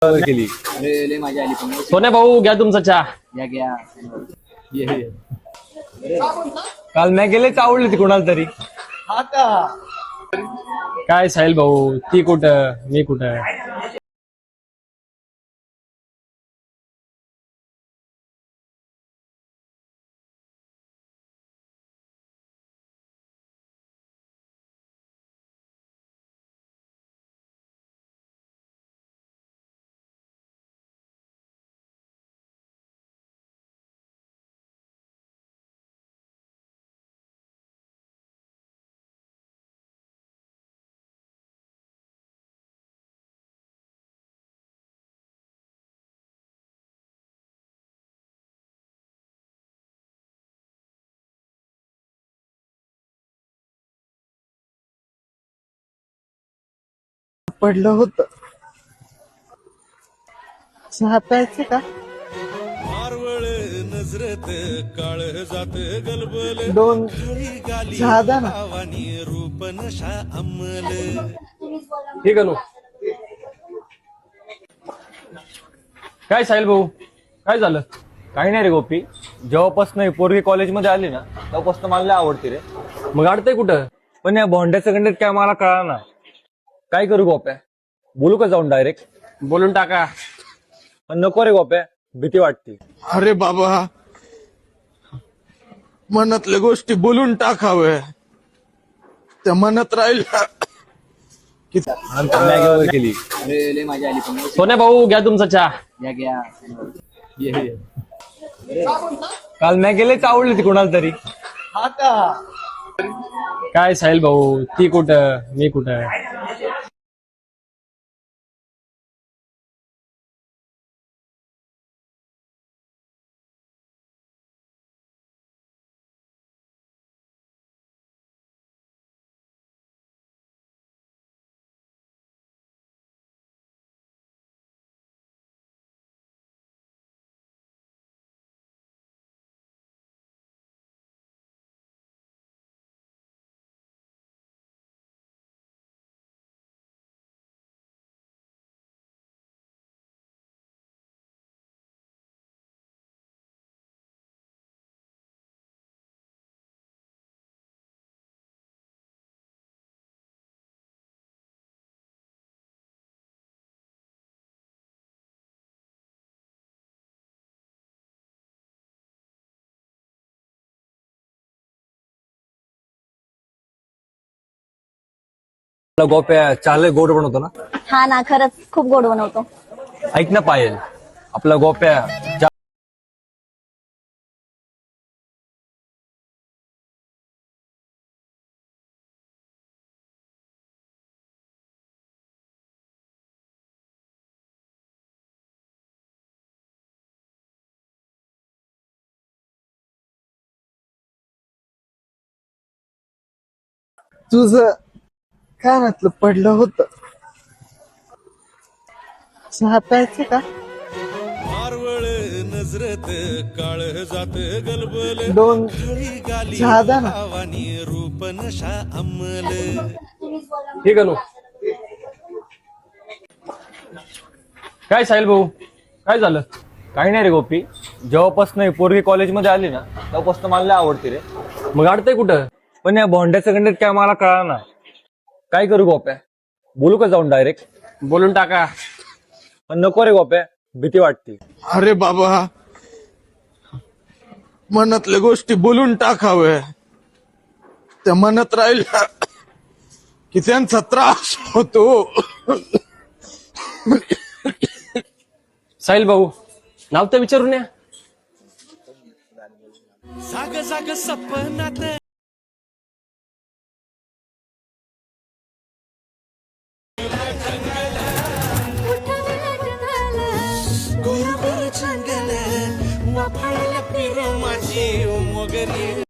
केली. अरे लय मजा आली पण सोन्या भाऊ घ्या तुमचा चहा. घ्या घ्या ये काल मी गेलेच आवडली ती कोणाला तरी. हा का काय साहिल भाऊ, ती कुठं मी कुठं. पडलं होत चहा प्यायचं का? मारवळ नजरत काळ जात गलबल दोन चहा द्या ना. भावानी रूप नशा अंमल. ठीक आहे नो. काय साहिल भाऊ, काय झालं? काही नाही रे गोपी, जेव्हापासून पोरगी कॉलेजमध्ये आली ना तेव्हापासून मला लय आवडते रे. मग अडतंय कुठं? पण या भोंड्याचं कंटेंट काय मला कळा ना. काय करू गोप्या? बोलू का जाऊन डायरेक्ट? बोलून टाका. पण नको रे गोप्या, भीती वाटते. अरे बाबा, मनातल्या गोष्टी बोलून टाकाव्या, त्या मनात राहील मॅगी वगैरे केली. अरे लय मजा आली पण सोन्या भाऊ घ्या तुमचा चहा. घ्या घ्या ये काल मी गेलेच आवडली ती कोणाला तरी. हा का काय साहिल भाऊ, ती कुठं मी कुठं. आपला गोप्या चाले गोड बनवतो ना. हा ना, खरंच खूप गोड बनवतो. ऐक ना पायल, आपला गोप्या तुझं कानातलं पडलं होत चहा प्यायचं का? मारवळ नजरत काळ जात गलबल दोन चहा द्या ना. भावानी रूप नशा अंमल. ठीक आहे नो. काय साहिल भाऊ, काय झालं? काही नाही रे गोपी, जेव्हापासून पोरगी कॉलेजमध्ये आली ना तेव्हापासून मला लय आवडते रे. मग अडतंय कुठं? पण या भोंड्याचं कंटेंट काय मला कळा ना. काय करू गोप्या? बोलू का जाऊन डायरेक्ट? बोलून टाका. पण नको रे गोप्या, भीती वाटते. अरे बाबा, मनातल्या गोष्टी बोलून टाकाव्या, त्या मनात राहील की त्यांचा त्रास होतो. साहिल भाऊ, नाव तर विचारून या. जाग जाग सपनात गोरबर जंगल वाफाळल्या पिर माझी मोगरी.